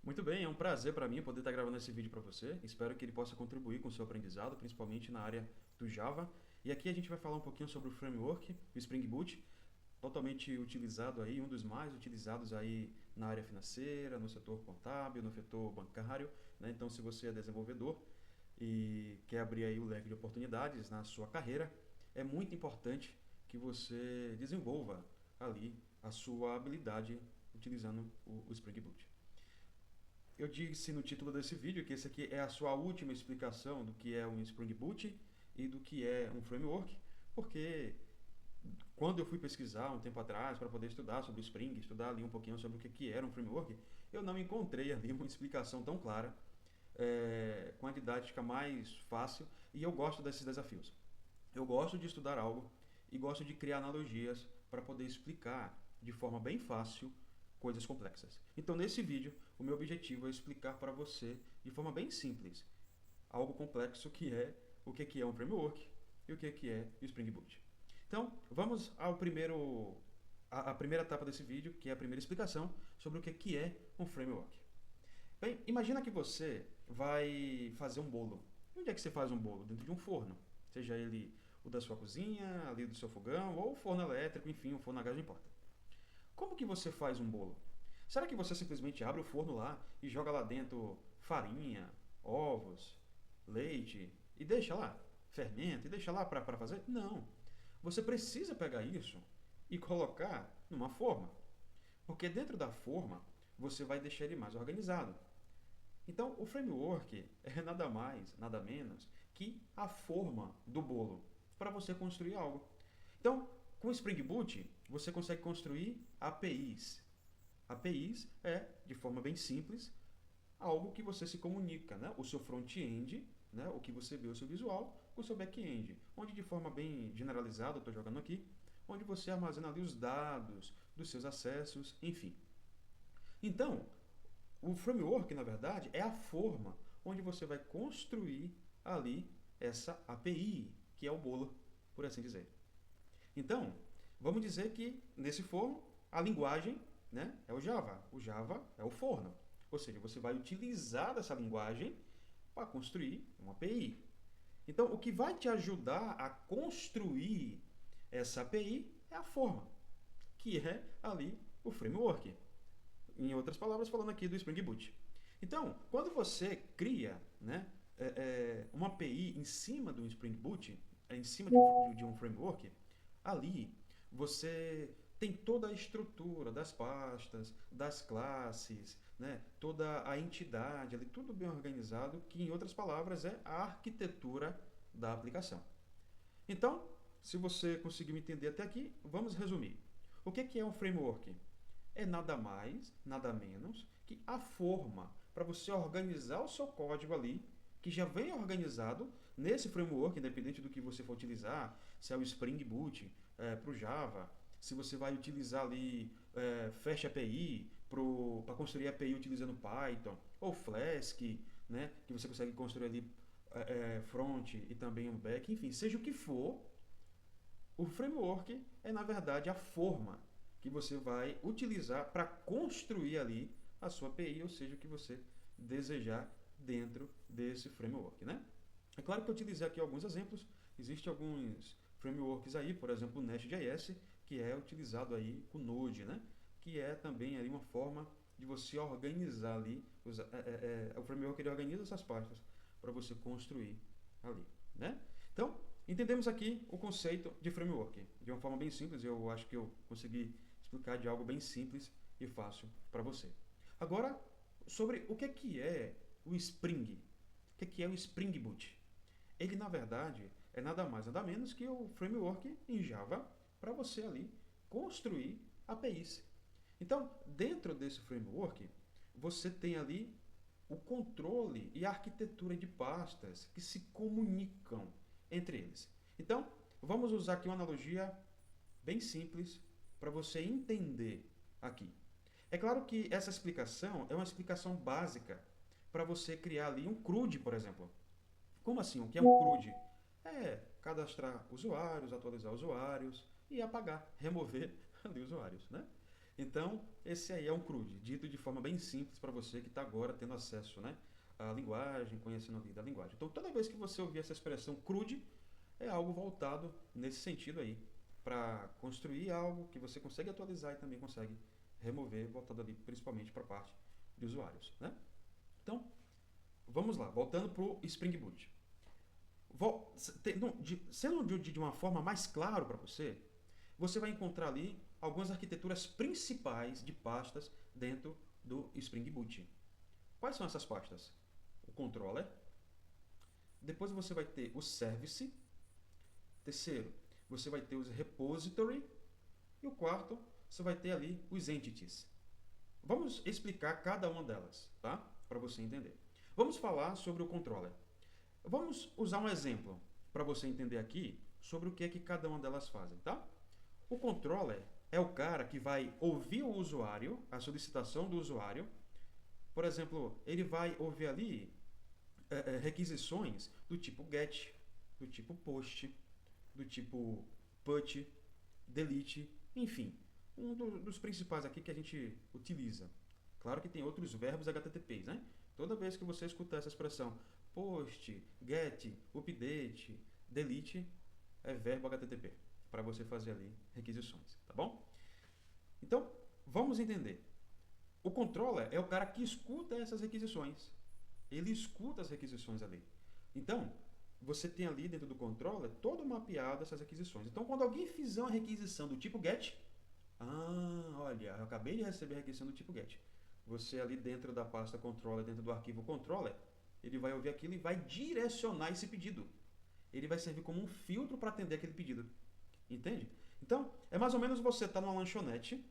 Muito bem, é um prazer para mim poder estar gravando esse vídeo para você. Espero que ele possa contribuir com o seu aprendizado, principalmente na área do Java. E aqui a gente vai falar um pouquinho sobre o framework, o Spring Boot, totalmente utilizado aí, um dos mais utilizados aí na área financeira, no setor contábil, no setor bancário, né? Então, se você é desenvolvedor e quer abrir aí o leque de oportunidades na sua carreira, é muito importante que você desenvolva ali a sua habilidade utilizando o Spring Boot. Eu disse no título desse vídeo que esse aqui é a sua última explicação do que é um Spring Boot e do que é um framework, porque quando eu fui pesquisar um tempo atrás para poder estudar sobre o Spring, estudar ali um pouquinho sobre o que era um framework, eu não encontrei ali uma explicação tão clara, com a didática mais fácil, e eu gosto desses desafios. Eu gosto de estudar algo e gosto de criar analogias para poder explicar de forma bem fácil coisas complexas. Então, nesse vídeo, o meu objetivo é explicar para você de forma bem simples algo complexo que é o que é um framework e o que é o Spring Boot. Então, vamos ao primeiro a primeira etapa desse vídeo, que é a primeira explicação sobre o que é um framework. Bem, imagina que você vai fazer um bolo. E onde é que você faz um bolo? Dentro de um forno. Seja ele o da sua cozinha, ali do seu fogão, ou o forno elétrico, enfim, o forno a gás, não importa. Como que você faz um bolo? Será que você simplesmente abre o forno lá e joga lá dentro farinha, ovos, leite e deixa lá? Fermento e deixa lá para fazer? Não. Você precisa pegar isso e colocar numa forma. Porque dentro da forma você vai deixar ele mais organizado. Então, o framework é nada mais, nada menos que a forma do bolo para você construir algo. Então, com o Spring Boot, você consegue construir APIs. APIs é, de forma bem simples, algo que você se comunica, né? O seu front-end, né? O que você vê, o seu visual, com o seu back-end, onde de forma bem generalizada, eu estou jogando aqui, onde você armazena ali os dados dos seus acessos, enfim. Então, o framework, na verdade, é a forma onde você vai construir ali essa API, que é o bolo, por assim dizer. Então, vamos dizer que nesse forno a linguagem, né, é o Java. O Java é o forno. Ou seja, você vai utilizar dessa linguagem para construir uma API. Então, o que vai te ajudar a construir essa API é a forma, que é ali o framework. Em outras palavras, falando aqui do Spring Boot. Então, quando você cria, né, uma API em cima do Spring Boot, em cima de um framework, ali você tem toda a estrutura das pastas, das classes, né, toda a entidade, ali, tudo bem organizado, que em outras palavras é a arquitetura da aplicação. Então, se você conseguiu entender até aqui, vamos resumir. O que é um framework? É nada mais, nada menos que a forma para você organizar o seu código ali, que já vem organizado nesse framework, independente do que você for utilizar, se é o Spring Boot para o Java, se você vai utilizar ali Fast API para construir API utilizando Python, ou Flask, né, que você consegue construir ali front e também um back, enfim, seja o que for, o framework é, na verdade, a forma que você vai utilizar para construir ali a sua API, ou seja, o que você desejar dentro desse framework, né? É claro que eu utilizei aqui alguns exemplos. Existem alguns frameworks aí, por exemplo, o Nest.js, que é utilizado aí com Node, né? Que é também aí uma forma de você organizar ali, o framework ele organiza essas pastas para você construir ali, né? Então, entendemos aqui o conceito de framework de uma forma bem simples. Eu acho que eu consegui explicar de algo bem simples e fácil para você. Agora, sobre o que é o Spring. O que é o Spring Boot? Ele, na verdade, é nada mais, nada menos que o framework em Java para você ali construir APIs. Então, dentro desse framework, você tem ali o controle e a arquitetura de pastas que se comunicam entre eles. Então, vamos usar aqui uma analogia bem simples para você entender aqui. É claro que essa explicação é uma explicação básica para você criar ali um CRUD, por exemplo. Como assim? O que é um CRUD? É cadastrar usuários, atualizar usuários e apagar, remover ali usuários, né? Então, esse aí é um CRUD, dito de forma bem simples para você que está agora tendo acesso, né, à linguagem, conhecendo a vida da linguagem. Então, toda vez que você ouvir essa expressão CRUD, é algo voltado nesse sentido aí, para construir algo que você consegue atualizar e também consegue remover, voltado ali principalmente para a parte de usuários, né? Então, vamos lá, voltando para o Spring Boot. Sendo de uma forma mais clara para você, você vai encontrar ali algumas arquiteturas principais de pastas dentro do Spring Boot. Quais são essas pastas? O controller, depois você vai ter o service, terceiro, você vai ter os repository, e o quarto, você vai ter ali os entities. Vamos explicar cada uma delas, tá? Para você entender. Vamos falar sobre o controller. Vamos usar um exemplo para você entender aqui sobre o que é que cada uma delas fazem, tá? O controller é o cara que vai ouvir o usuário, a solicitação do usuário. Por exemplo, ele vai ouvir ali requisições do tipo get, do tipo post, do tipo put, delete, enfim. Dos principais aqui que a gente utiliza. Claro que tem outros verbos HTTPs, né? Toda vez que você escutar essa expressão post, get, update, delete, é verbo HTTP, para você fazer ali requisições, tá bom? Então, vamos entender. O controller é o cara que escuta essas requisições. Ele escuta as requisições ali. Então, você tem ali dentro do controller todo mapeado essas requisições. Então, quando alguém fizer uma requisição do tipo get, olha, eu acabei de receber a requisição do tipo get. Você ali dentro da pasta controller, dentro do arquivo controller, ele vai ouvir aquilo e vai direcionar esse pedido. Ele vai servir como um filtro para atender aquele pedido. Entende? Então, é mais ou menos você estar numa lanchonete,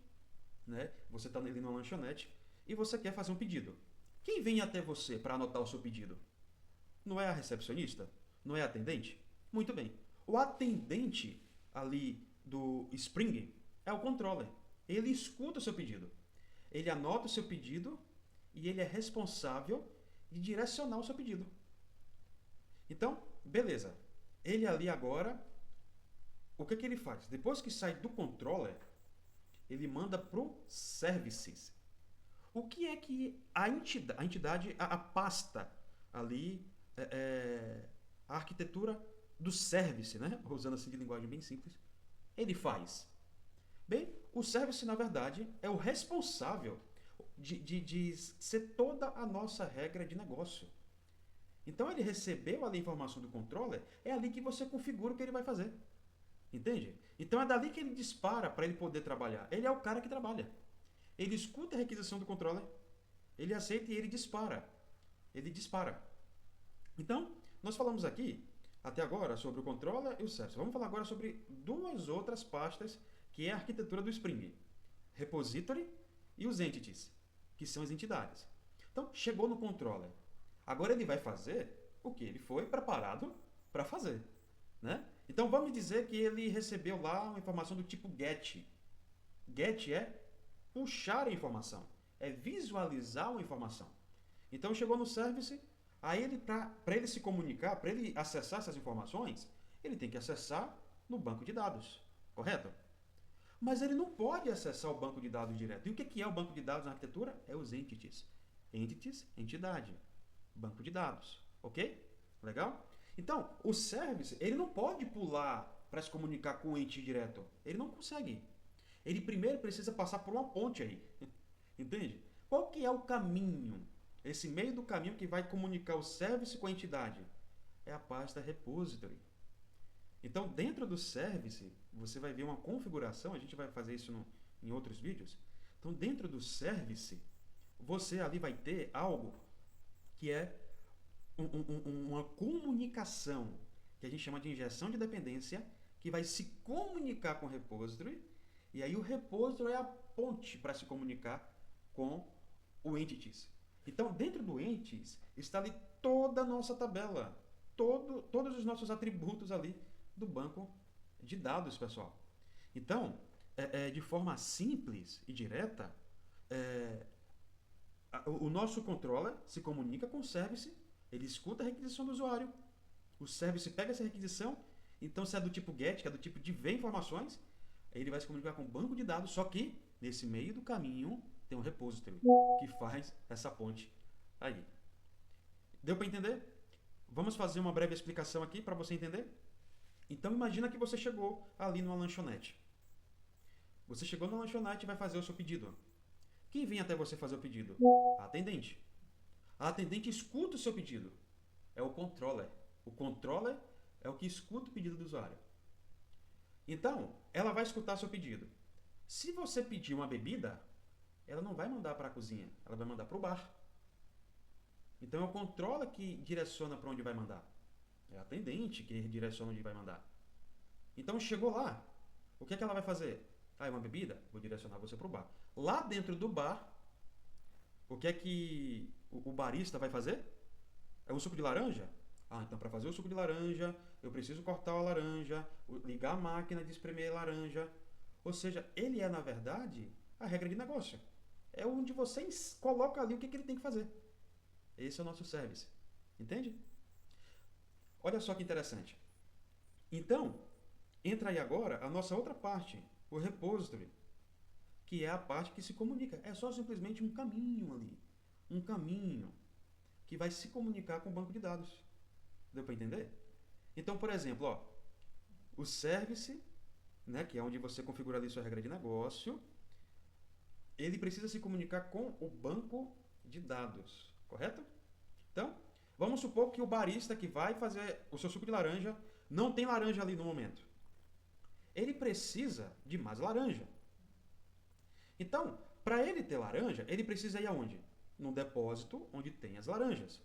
né? Você está ali numa lanchonete e você quer fazer um pedido. Quem vem até você para anotar o seu pedido? Não é a recepcionista? Não é a atendente? Muito bem. O atendente ali do Spring é o controller. Ele escuta o seu pedido. Ele anota o seu pedido e ele é responsável de direcionar o seu pedido. Então, beleza. Ele ali agora, o que ele faz? Depois que sai do controller, ele manda para o services. O que é que a entidade, a pasta ali, a arquitetura do service, né? Usando assim de linguagem bem simples, ele faz? Bem, o service, na verdade, é o responsável de ser toda a nossa regra de negócio. Então, ele recebeu ali a informação do controller, é ali que você configura o que ele vai fazer. Entende? Então, é dali que ele dispara para ele poder trabalhar. Ele é o cara que trabalha. Ele escuta a requisição do controller, ele aceita e ele dispara. Ele dispara. Então, nós falamos aqui, até agora, sobre o controller e o service. Vamos falar agora sobre duas outras pastas que é a arquitetura do Spring. Repository e os entities, que são as entidades. Então, chegou no controller. Agora ele vai fazer o que ele foi preparado para fazer, né? Então, vamos dizer que ele recebeu lá uma informação do tipo get. Get é puxar a informação, é visualizar uma informação. Então, chegou no service, aí ele, para ele se comunicar, para ele acessar essas informações, ele tem que acessar no banco de dados, correto? Mas ele não pode acessar o banco de dados direto. E o que é o banco de dados na arquitetura? É os entities. Entities, entidade. Banco de dados. Ok? Legal? Então, o service, ele não pode pular para se comunicar com o entity direto. Ele não consegue. Ele primeiro precisa passar por uma ponte aí. Entende? Qual que é o caminho? Esse meio do caminho que vai comunicar o service com a entidade? É a pasta repository. Então, dentro do service, você vai ver uma configuração, a gente vai fazer isso em outros vídeos. Então, dentro do service, você ali vai ter algo que é uma comunicação, que a gente chama de injeção de dependência, que vai se comunicar com o repository, e aí o repository é a ponte para se comunicar com o entities. Então, dentro do entities, está ali toda a nossa tabela, todos os nossos atributos ali do banco de dados, pessoal. Então, de forma simples e direta, o nosso controller se comunica com o service, ele escuta a requisição do usuário, o service pega essa requisição, então se é do tipo get, que é do tipo de ver informações, ele vai se comunicar com o banco de dados, só que nesse meio do caminho, tem um repository que faz essa ponte aí. Deu para entender? Vamos fazer uma breve explicação aqui para você entender? Então imagina que você chegou ali numa lanchonete. Você chegou na lanchonete e vai fazer o seu pedido. Quem vem até você fazer o pedido? A atendente. A atendente escuta o seu pedido. É o controller. O controller é o que escuta o pedido do usuário. Então, ela vai escutar seu pedido. Se você pedir uma bebida, ela não vai mandar para a cozinha, ela vai mandar para o bar. Então é o controller que direciona para onde vai mandar. É a atendente que direciona onde vai mandar. Então chegou lá, o que é que ela vai fazer? Ah, é uma bebida? Vou direcionar você para o bar. Lá dentro do bar, o que é que o barista vai fazer? É um suco de laranja? Ah, então para fazer o suco de laranja, eu preciso cortar a laranja, ligar a máquina de espremer laranja. Ou seja, ele é, na verdade, a regra de negócio. É onde você coloca ali o que ele tem que fazer. Esse é o nosso service. Entende? Olha só que interessante. Então, entra aí agora a nossa outra parte, o repository, que é a parte que se comunica. É só simplesmente um caminho ali. Um caminho que vai se comunicar com o banco de dados. Deu para entender? Então, por exemplo, ó, o service, né, que é onde você configura ali sua regra de negócio, ele precisa se comunicar com o banco de dados, correto? Então, vamos supor que o barista que vai fazer o seu suco de laranja não tem laranja ali no momento. Ele precisa de mais laranja. Então, para ele ter laranja, ele precisa ir aonde? No depósito onde tem as laranjas.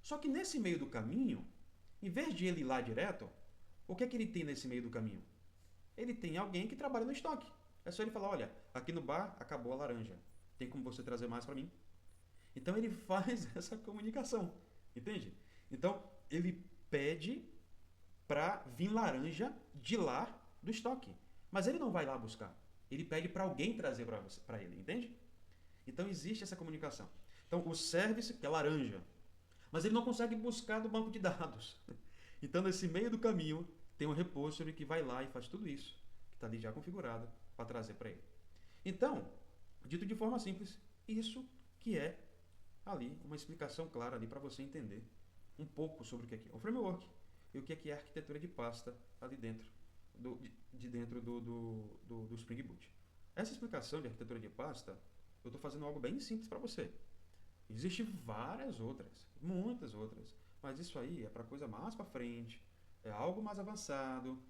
Só que nesse meio do caminho, em vez de ele ir lá direto, o que é que ele tem nesse meio do caminho? Ele tem alguém que trabalha no estoque. É só ele falar, olha, aqui no bar acabou a laranja. Tem como você trazer mais para mim? Então ele faz essa comunicação, entende? Então ele pede para vir laranja de lá do estoque. Mas ele não vai lá buscar. Ele pede para alguém trazer para ele, entende? Então existe essa comunicação. Então o service, que é laranja, mas ele não consegue buscar do banco de dados. Então nesse meio do caminho tem um repository que vai lá e faz tudo isso, que está ali já configurado, para trazer para ele. Então, dito de forma simples, isso que é ali uma explicação clara ali para você entender um pouco sobre o que é o framework e o que é a arquitetura de pasta ali dentro do Spring Boot. Essa explicação de arquitetura de pasta, eu estou fazendo algo bem simples para você. Existem várias outras, muitas outras, mas isso aí é para coisa mais para frente, é algo mais avançado,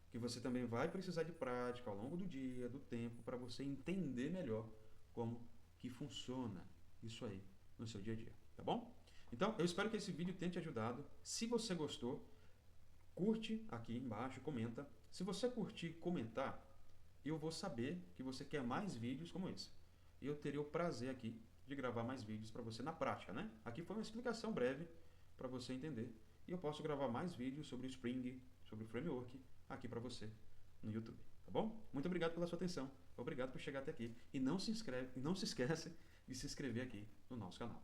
que você também vai precisar de prática ao longo do dia, do tempo, para você entender melhor como que funciona isso aí no seu dia a dia, tá bom? Então, eu espero que esse vídeo tenha te ajudado. Se você gostou, curte aqui embaixo, comenta. Se você curtir e comentar, eu vou saber que você quer mais vídeos como esse. E eu teria o prazer aqui de gravar mais vídeos para você na prática, né? Aqui foi uma explicação breve para você entender. E eu posso gravar mais vídeos sobre o Spring, sobre o Framework, aqui para você no YouTube, tá bom? Muito obrigado pela sua atenção. Obrigado por chegar até aqui. E não se esquece de se inscrever aqui no nosso canal.